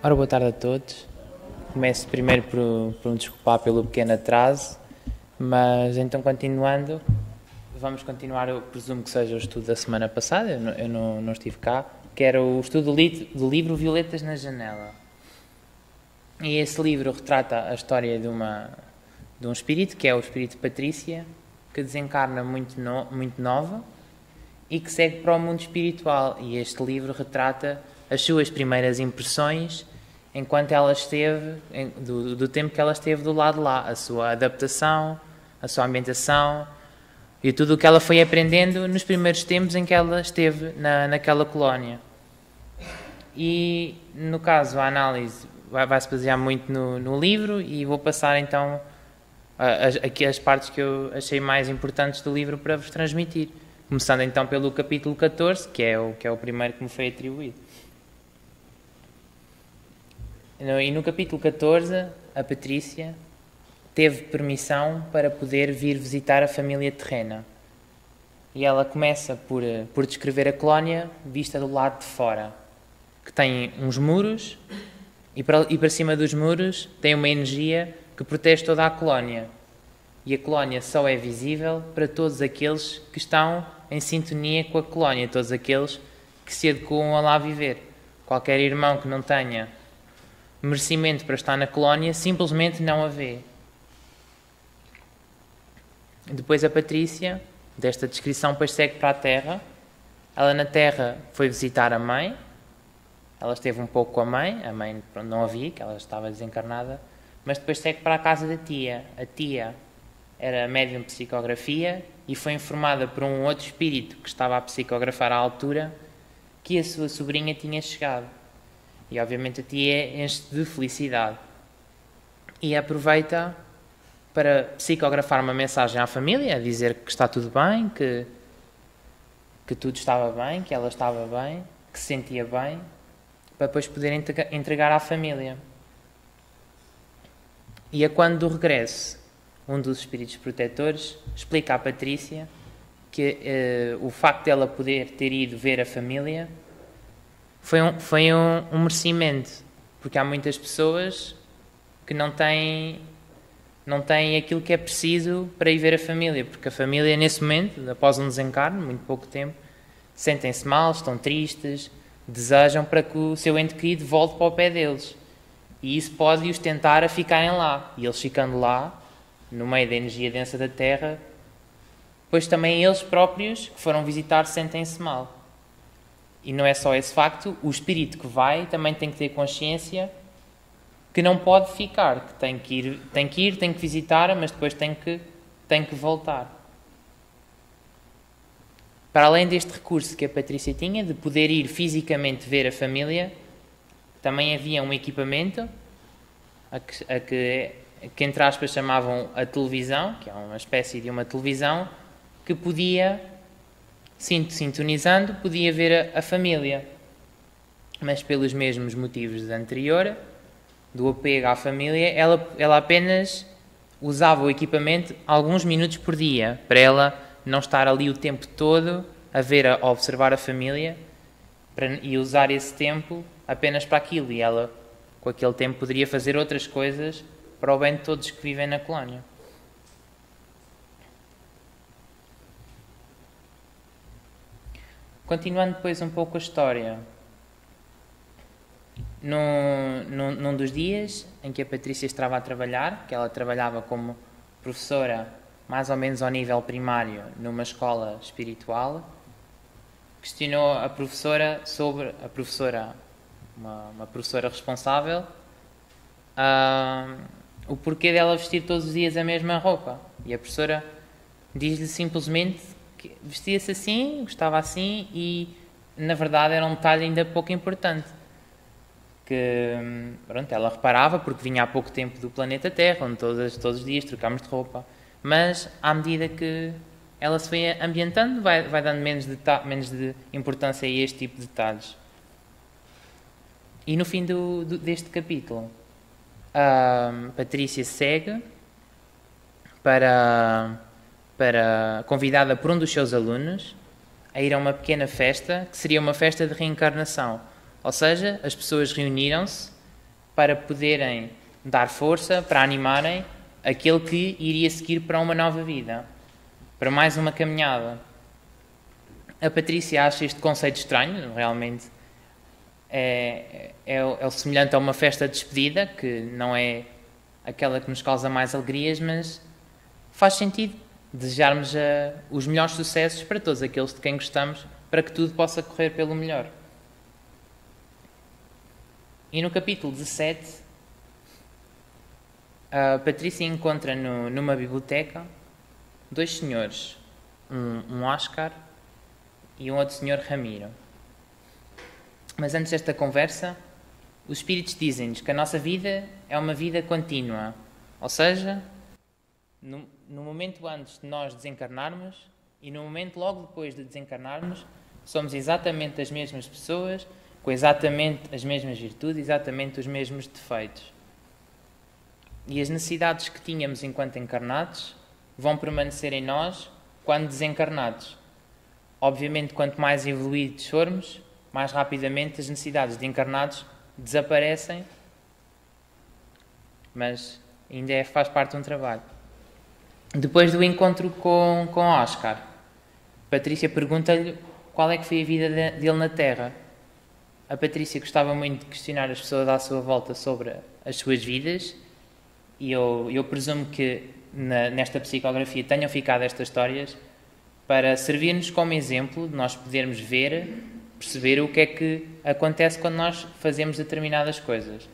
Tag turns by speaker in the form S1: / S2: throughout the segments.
S1: Ora, boa tarde a todos. Começo primeiro por me desculpar pelo pequeno atraso, mas então continuando, vamos continuar, eu presumo que seja o estudo da semana passada, eu não estive cá, que era o estudo do livro Violetas na Janela. E esse livro retrata a história de um espírito, que é o espírito Patrícia, que desencarna muito nova e que segue para o mundo espiritual. E este livro retrata as suas primeiras impressões enquanto ela esteve, do tempo que ela esteve do lado de lá, a sua adaptação, a sua ambientação e tudo o que ela foi aprendendo nos primeiros tempos em que ela esteve naquela colónia. E, no caso, a análise vai-se basear muito no livro e vou passar então aqui as partes que eu achei mais importantes do livro para vos transmitir. Começando então pelo capítulo 14, que é o primeiro que me foi atribuído. E no capítulo 14, a Patrícia teve permissão para poder vir visitar a família terrena. E ela começa por descrever a colónia vista do lado de fora, que tem uns muros e para cima dos muros tem uma energia que protege toda a colónia. E a colónia só é visível para todos aqueles que estão em sintonia com a colónia, todos aqueles que se adequam a lá viver. Qualquer irmão que não tenha merecimento para estar na colónia simplesmente não a vê. Depois a Patrícia, desta descrição, depois segue para a Terra. Ela na Terra foi visitar a mãe. Ela esteve um pouco com a mãe não a via, que ela estava desencarnada, mas depois segue para a casa da tia. A tia era médium de psicografia e foi informada por um outro espírito que estava a psicografar à altura que a sua sobrinha tinha chegado. E obviamente a tia enche de felicidade e aproveita para psicografar uma mensagem à família, a dizer que está tudo bem, que tudo estava bem, que ela estava bem, que se sentia bem, para depois poder entregar à família. E a quando do regresso, um dos espíritos protetores explica à Patrícia que o facto de ela poder ter ido ver a família foi um merecimento, porque há muitas pessoas que não têm aquilo que é preciso para ir ver a família, porque a família nesse momento, após um desencarne, muito pouco tempo, sentem-se mal, estão tristes, desejam para que o seu ente querido volte para o pé deles. E isso pode-os tentar a ficarem lá. E eles ficando lá, no meio da energia densa da Terra, pois também eles próprios que foram visitar sentem-se mal. E não é só esse facto, o espírito que vai também tem que ter consciência que não pode ficar, que tem que visitar, mas depois tem que voltar. Para além deste recurso que a Patrícia tinha, de poder ir fisicamente ver a família, também havia um equipamento, que entre aspas chamavam a televisão, que é uma espécie de uma televisão, que podia, sintonizando, podia ver a família. Mas pelos mesmos motivos da anterior, do apego à família, ela apenas usava o equipamento alguns minutos por dia, para ela não estar ali o tempo todo a observar a família e usar esse tempo apenas para aquilo. E ela, com aquele tempo, poderia fazer outras coisas para o bem de todos que vivem na colónia. Continuando depois um pouco a história, num dos dias em que a Patrícia estava a trabalhar, que ela trabalhava como professora mais ou menos ao nível primário numa escola espiritual, questionou a professora sobre uma professora responsável, o porquê dela vestir todos os dias a mesma roupa. E a professora diz-lhe simplesmente que vestia-se assim, gostava assim, e na verdade era um detalhe ainda pouco importante, que pronto, ela reparava porque vinha há pouco tempo do planeta Terra, onde todos os dias trocámos de roupa, mas à medida que ela se foi ambientando, vai dando menos de importância a este tipo de detalhes. E no fim deste capítulo, a Patrícia segue convidada por um dos seus alunos a ir a uma pequena festa, que seria uma festa de reencarnação. Ou seja, as pessoas reuniram-se para poderem dar força, para animarem aquele que iria seguir para uma nova vida, para mais uma caminhada. A Patrícia acha este conceito estranho, realmente é o semelhante a uma festa de despedida, que não é aquela que nos causa mais alegrias, mas faz sentido desejarmos os melhores sucessos para todos aqueles de quem gostamos, para que tudo possa correr pelo melhor. E no capítulo 17, a Patrícia encontra numa biblioteca dois senhores, um Oscar e um outro senhor, Ramiro. Mas antes desta conversa, os espíritos dizem-nos que a nossa vida é uma vida contínua, ou seja, no momento antes de nós desencarnarmos e no momento logo depois de desencarnarmos, somos exatamente as mesmas pessoas, com exatamente as mesmas virtudes, exatamente os mesmos defeitos. E as necessidades que tínhamos enquanto encarnados vão permanecer em nós quando desencarnados. Obviamente, quanto mais evoluídos formos, mais rapidamente as necessidades de encarnados desaparecem, mas ainda faz parte de um trabalho. Depois do encontro com Oscar, Patrícia pergunta-lhe qual é que foi a vida dele na Terra. A Patrícia gostava muito de questionar as pessoas à sua volta sobre as suas vidas, e eu presumo que nesta psicografia tenham ficado estas histórias para servir-nos como exemplo de nós podermos ver, perceber o que é que acontece quando nós fazemos determinadas coisas.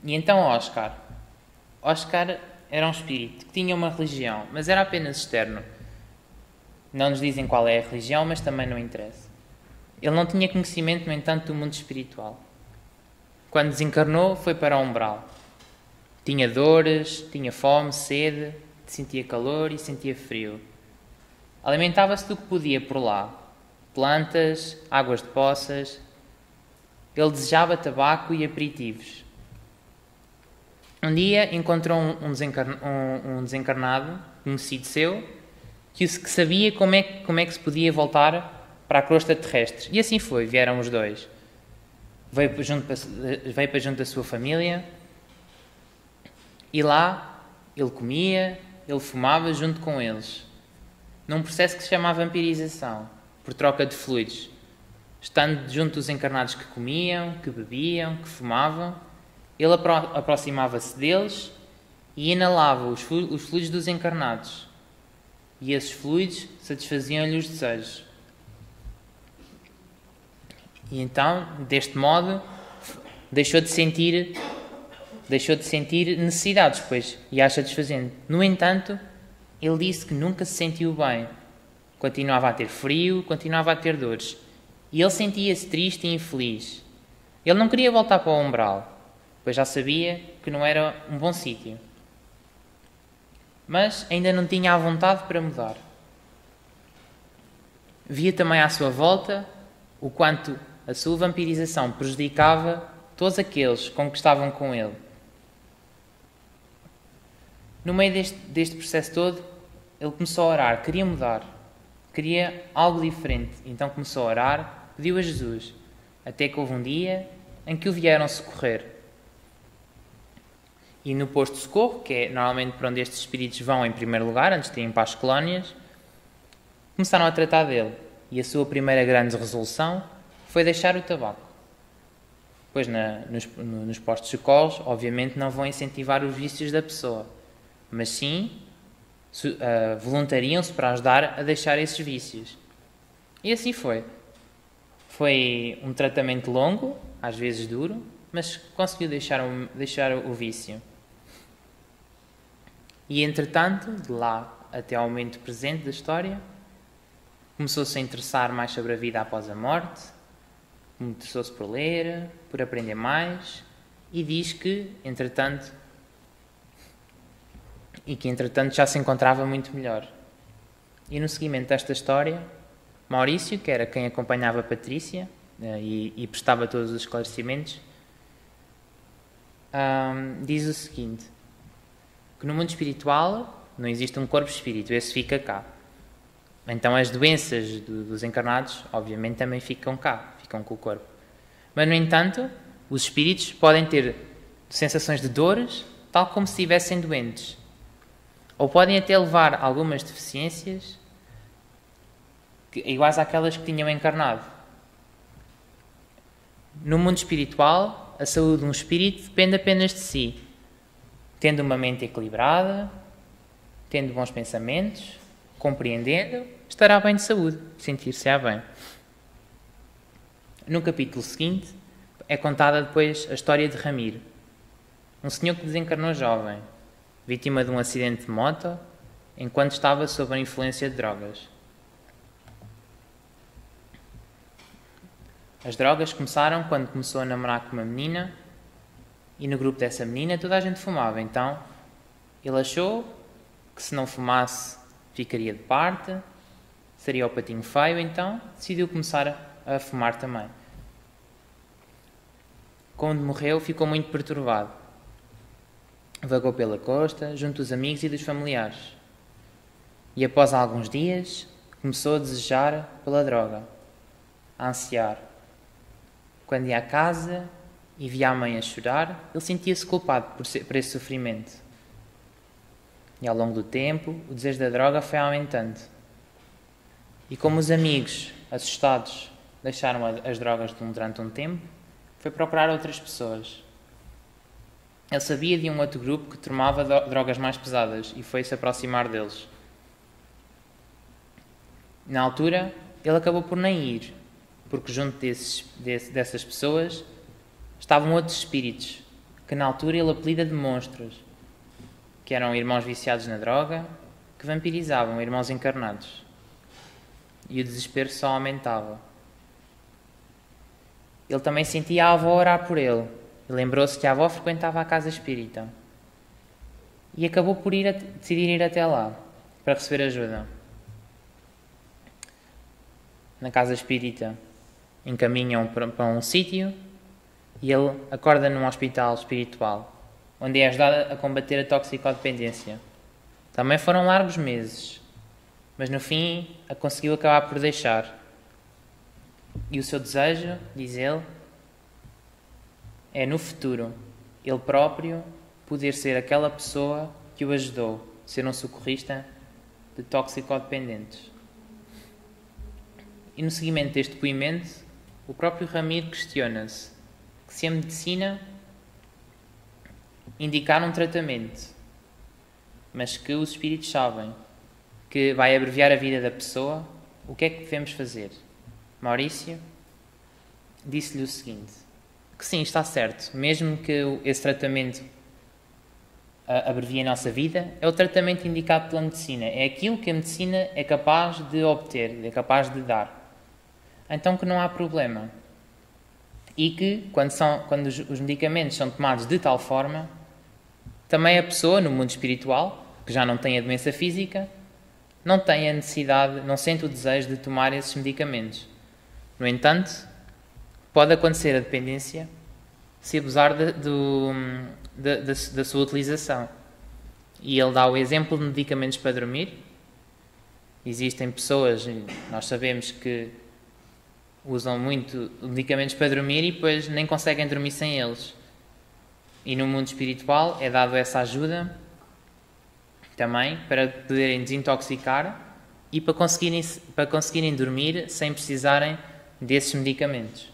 S1: E então Oscar era um espírito que tinha uma religião, mas era apenas externo. Não nos dizem qual é a religião, mas também não interessa. Ele não tinha conhecimento, no entanto, do mundo espiritual. Quando desencarnou, foi para o umbral. Tinha dores, tinha fome, sede, sentia calor e sentia frio. Alimentava-se do que podia por lá. Plantas, águas de poças. Ele desejava tabaco e aperitivos. Um dia encontrou um desencarnado, conhecido seu, que sabia como é que se podia voltar para a crosta terrestre. E assim foi, vieram os dois. Veio para junto da sua família e lá ele comia, ele fumava junto com eles. Num processo que se chama vampirização, por troca de fluidos. Estando junto dos encarnados que comiam, que bebiam, que fumavam, ele aproximava-se deles e inalava os fluidos dos encarnados. E esses fluidos satisfaziam-lhe os desejos. E então, deste modo, deixou de sentir necessidades, pois ia satisfazendo. No entanto, ele disse que nunca se sentiu bem. Continuava a ter frio, continuava a ter dores. E ele sentia-se triste e infeliz. Ele não queria voltar para o umbral, pois já sabia que não era um bom sítio. Mas ainda não tinha a vontade para mudar. Via também à sua volta o quanto a sua vampirização prejudicava todos aqueles com que estavam com ele. No meio deste processo todo, ele começou a orar, queria mudar, queria algo diferente. Então começou a orar, pediu a Jesus, até que houve um dia em que o vieram socorrer. E no posto de socorro, que é normalmente para onde estes espíritos vão em primeiro lugar, antes de irem para as colónias, começaram a tratar dele. E a sua primeira grande resolução foi deixar o tabaco. Pois nos postos de socorros, obviamente, não vão incentivar os vícios da pessoa, mas sim voluntariam-se para ajudar a deixar esses vícios. E assim foi. Foi um tratamento longo, às vezes duro, mas conseguiu deixar o vício. E, entretanto, de lá até ao momento presente da história, começou-se a interessar mais sobre a vida após a morte, interessou-se por ler, por aprender mais, e diz que, entretanto, já se encontrava muito melhor. E no seguimento desta história, Maurício, que era quem acompanhava a Patrícia e prestava todos os esclarecimentos, diz o seguinte, que no mundo espiritual não existe um corpo-espírito, esse fica cá. Então as doenças dos encarnados, obviamente, também ficam cá, ficam com o corpo. Mas, no entanto, Os espíritos podem ter sensações de dores, tal como se estivessem doentes. Ou podem até levar algumas deficiências iguais àquelas que tinham encarnado. No mundo espiritual, a saúde de um espírito depende apenas de si. Tendo uma mente equilibrada, tendo bons pensamentos, compreendendo, estará bem de saúde, sentir-se-á bem. No capítulo seguinte, é contada depois a história de Ramiro, um senhor que desencarnou jovem, vítima de um acidente de moto, enquanto estava sob a influência de drogas. As drogas começaram quando começou a namorar com uma menina, e no grupo dessa menina toda a gente fumava. Então ele achou que se não fumasse ficaria de parte, seria o patinho feio, então decidiu começar a fumar também. Quando morreu, ficou muito perturbado. Vagou pela costa, junto dos amigos e dos familiares. E após alguns dias, começou a desejar pela droga, a ansiar. Quando ia à casa e via a mãe a chorar, ele sentia-se culpado por esse sofrimento. E ao longo do tempo, o desejo da droga foi aumentando. E como os amigos, assustados, deixaram as drogas durante um tempo, foi procurar outras pessoas. Ele sabia de um outro grupo que tomava drogas mais pesadas e foi se aproximar deles. Na altura, ele acabou por nem ir, porque junto dessas pessoas estavam outros espíritos, que na altura ele apelida de monstros, que eram irmãos viciados na droga, que vampirizavam irmãos encarnados. E o desespero só aumentava. Ele também sentia a avó orar por ele, e lembrou-se que a avó frequentava a casa espírita. E acabou por decidir ir até lá, para receber ajuda. Na casa espírita, encaminham para um sítio, e ele acorda num hospital espiritual, onde é ajudado a combater a toxicodependência. Também foram largos meses, mas no fim a conseguiu acabar por deixar. E o seu desejo, diz ele, é no futuro, ele próprio poder ser aquela pessoa que o ajudou, ser um socorrista de toxicodependentes. E no seguimento deste depoimento, o próprio Ramiro questiona-se que se a medicina indicar um tratamento, mas que os espíritos sabem que vai abreviar a vida da pessoa, o que é que devemos fazer? Maurício disse-lhe o seguinte, que sim, está certo, mesmo que esse tratamento abrevie a nossa vida, é o tratamento indicado pela medicina, é aquilo que a medicina é capaz de obter, é capaz de dar. Então que não há problema. E que, quando os medicamentos são tomados de tal forma, também a pessoa, no mundo espiritual, que já não tem a doença física, não tem a necessidade, não sente o desejo de tomar esses medicamentos. No entanto, pode acontecer a dependência se abusar da sua utilização. E ele dá o exemplo de medicamentos para dormir. Existem pessoas, nós sabemos que usam muito medicamentos para dormir e depois nem conseguem dormir sem eles. E no mundo espiritual é dado essa ajuda também para poderem desintoxicar e para conseguirem dormir sem precisarem desses medicamentos.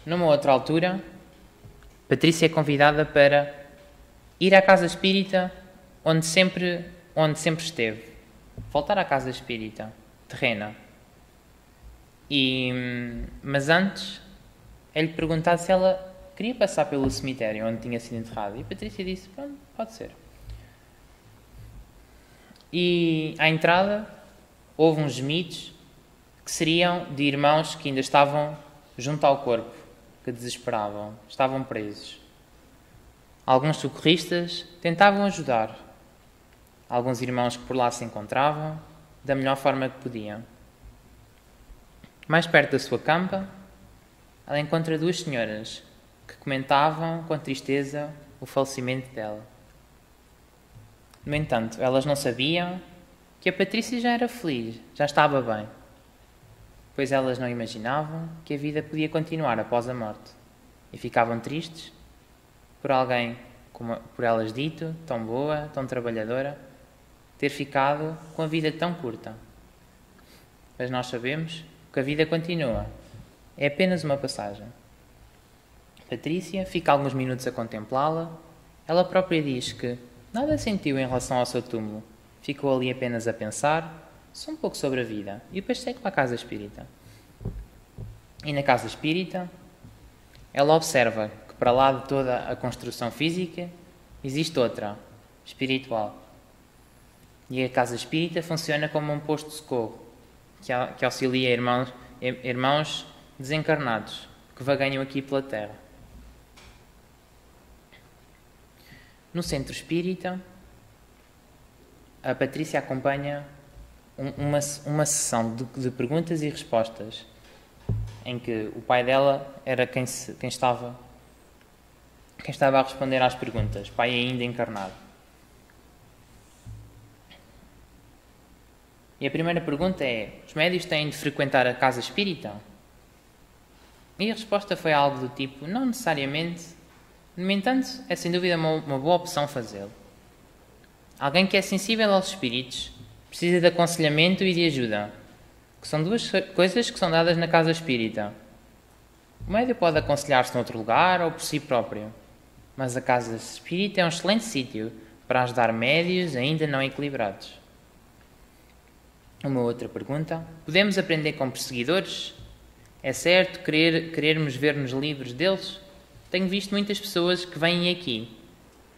S1: Numa outra altura, Patrícia é convidada para ir à casa espírita onde sempre esteve. Voltar à casa espírita, terrena. Mas antes, é-lhe perguntado se ela queria passar pelo cemitério onde tinha sido enterrada. E Patrícia disse, pronto, pode ser. E à entrada, houve uns gemidos que seriam de irmãos que ainda estavam junto ao corpo, que desesperavam, estavam presos. Alguns socorristas tentavam ajudar. Alguns irmãos que por lá se encontravam, da melhor forma que podiam. Mais perto da sua campa, ela encontra duas senhoras que comentavam com tristeza o falecimento dela. No entanto, elas não sabiam que a Patrícia já era feliz, já estava bem. pois elas não imaginavam que a vida podia continuar após a morte e ficavam tristes por alguém, por elas dito, tão boa, tão trabalhadora, ter ficado com a vida tão curta. Mas nós sabemos que a vida continua, é apenas uma passagem. Patrícia fica alguns minutos a contemplá-la. Ela própria diz que nada sentiu em relação ao seu túmulo, ficou ali apenas a pensar, só um pouco sobre a vida, e depois segue para a casa espírita. E na casa espírita, ela observa que para lá de toda a construção física, existe outra, espiritual. E a casa espírita funciona como um posto de socorro, que auxilia irmãos desencarnados, que vagueiam aqui pela Terra. No centro espírita, a Patrícia acompanha uma sessão de perguntas e respostas, em que o pai dela era quem estava a responder às perguntas, pai ainda encarnado. E a primeira pergunta é: os médios têm de frequentar a casa espírita? E a resposta foi algo do tipo: não necessariamente. No entanto, é sem dúvida uma boa opção fazê-lo. Alguém que é sensível aos espíritos precisa de aconselhamento e de ajuda, que são duas coisas que são dadas na casa espírita. O médium pode aconselhar-se noutro lugar ou por si próprio, mas a casa espírita é um excelente sítio para ajudar médios ainda não equilibrados. Uma outra pergunta: podemos aprender com perseguidores? É certo querermos ver nos livros deles? Tenho visto muitas pessoas que vêm aqui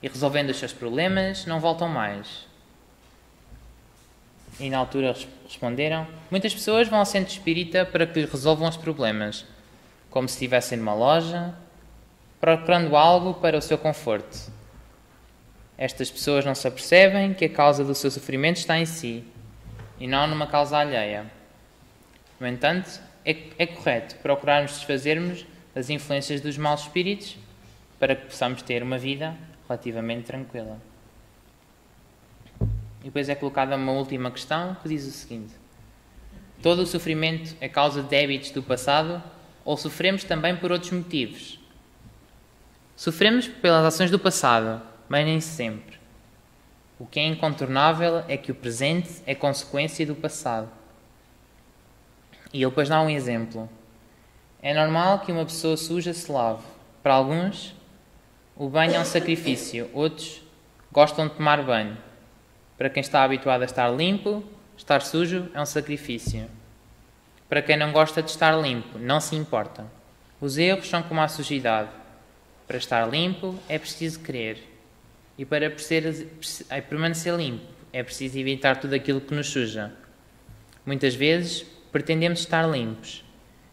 S1: e, resolvendo os seus problemas, não voltam mais. E na altura responderam: muitas pessoas vão ao centro espírita para que lhes resolvam os problemas, como se estivessem numa loja, procurando algo para o seu conforto. Estas pessoas não se apercebem que a causa do seu sofrimento está em si, e não numa causa alheia. No entanto, é correto procurarmos desfazermos das influências dos maus espíritos para que possamos ter uma vida relativamente tranquila. E depois é colocada uma última questão que diz o seguinte: todo o sofrimento é causa de hábitos do passado ou sofremos também por outros motivos? Sofremos pelas ações do passado, mas nem sempre. O que é incontornável é que o presente é consequência do passado. E ele depois dá um exemplo. É normal que uma pessoa suja se lave. Para alguns, o banho é um sacrifício. Outros gostam de tomar banho. Para quem está habituado a estar limpo, estar sujo é um sacrifício. Para quem não gosta de estar limpo, não se importa. Os erros são como a sujidade. Para estar limpo, é preciso querer. E para permanecer limpo, é preciso evitar tudo aquilo que nos suja. Muitas vezes, pretendemos estar limpos,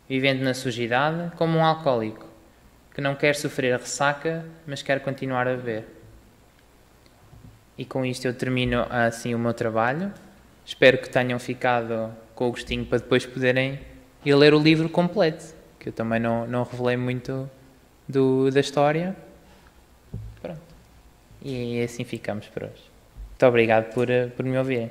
S1: vivendo na sujidade como um alcoólico, que não quer sofrer a ressaca, mas quer continuar a beber. E com isto eu termino assim o meu trabalho. Espero que tenham ficado com o gostinho para depois poderem ir ler o livro completo, que eu também não revelei muito da história. Pronto. E assim ficamos por hoje. Muito obrigado por me ouvirem.